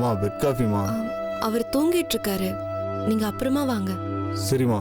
அம்மா பெட் காஃபிமா. அவர் தூங்கிட்டு இருக்காரு, நீங்க அப்புறமா வாங்க. சரிம்மா.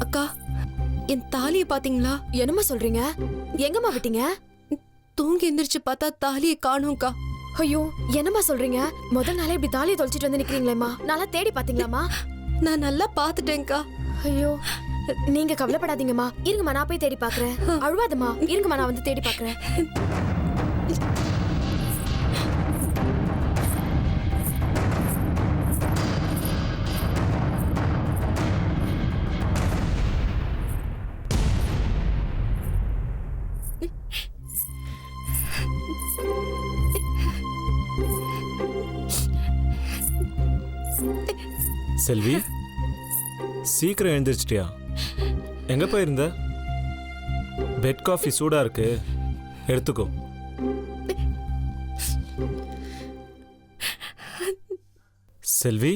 அக்கா, என் தாலியை பாத்தீங்களா? என்னம்மா சொல்றீங்க? எங்கம்மா விட்டீங்க? தூங்கி எந்திரிச்சு பார்த்தா தாலியை காணோம்க்கா. ஐயோ, என்னம்மா சொல்றீங்க? முதல் நாளே இப்படி தாலியை தொலைச்சிட்டு வந்து நிக்கிறீங்களேம்மா. நல்லா தேடி பாத்தீங்களாம்மா? நான் நல்லா பாத்துட்டேன்க்கா. ஐயோ, நீங்க கவலைப்படாதீங்கம்மா. இருங்கம்மா, நான் போய் தேடி பாக்குறேன். அழுவாதம்மா, இருங்கம்மா, நான் வந்து தேடி பாக்குறேன். செல்வி, சீக்கிரம் எழுந்திரிச்சிட்டியா? எங்க போயிருந்த? பெட் காஃபி சூடா இருக்கு, எடுத்துக்கோ. செல்வி,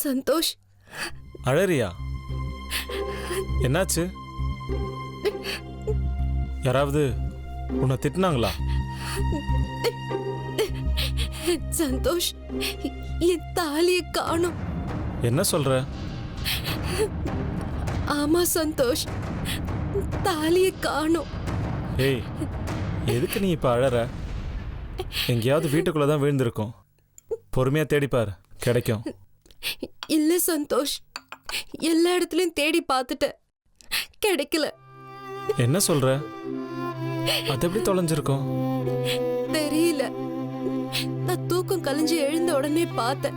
சந்தோஷ், அழறியா? என்னாச்சு? யாராவது உன்னை திட்டினாங்களா? சந்தோஷ், என் தாலியை காணோம். என்ன சொல்ற? ஆமா சந்தோஷ், தாலியை காணோம். ஏய், எதுக்கு நீ இப்ப அழற? எங்கேயாவது வீட்டுக்குள்ளதான் விழுந்திருக்கும். பொறுமையா தேடிப்பார், கிடைக்கும். இல்ல சந்தோஷ், எல்லா இடத்துலயும் தேடி பார்த்துட்டேன், கிடைக்கல. என்ன சொல்ற? அது எப்படி தொலைஞ்சிருக்கும்? தெரியல. நான் தூக்கம் கலைஞ்சு எழுந்த உடனே பார்த்தேன்,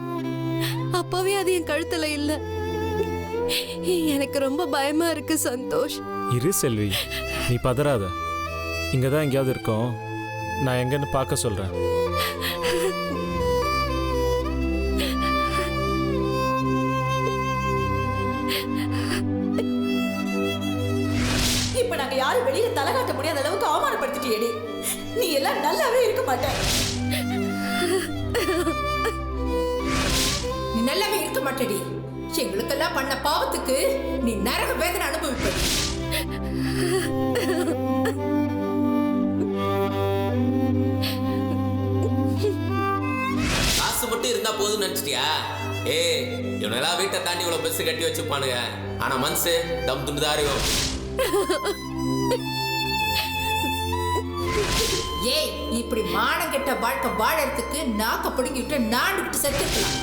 அப்பவே அது என் கழுத்துல இல்ல. எனக்கு ரொம்ப பயமா இருக்கு சந்தோஷ். இரு செல்வி, நீ பதறாத. இங்கதான் எங்கேயாவது இருக்கோம், நான் எங்கன்னு பார்க்க சொல்றேன். இப்ப நாங்க யாரும் வெளியில தலை காட்ட முடியாத அளவுக்கு அவமானப்படுத்திட்டியேடி. நீ எல்லாம் நல்லாவே இருக்க மாட்ட. நீ நல்லாவே இருக்க மாட்டேடி. எங்களுக்கெல்லாம் பண்ண பாவத்துக்கு நீ நரக வேதனை அனுபவிப்ப. காசு மட்டும் இருந்தா போதும் நினைச்சிட்டியா? இவனெல்லாம் வீட்டை தாண்டி இவ்வளவு பெருசு கட்டி வச்சுப்பானுங்க. ஆனா மனசு தம் துண்டுதாரியும். ஏய், இப்படி மானம் கெட்ட வாழ்க்கை வாழறதுக்கு நாக்க பிடிங்கிட்டு நாண்டுகிட்டு செத்துக்கலாம்.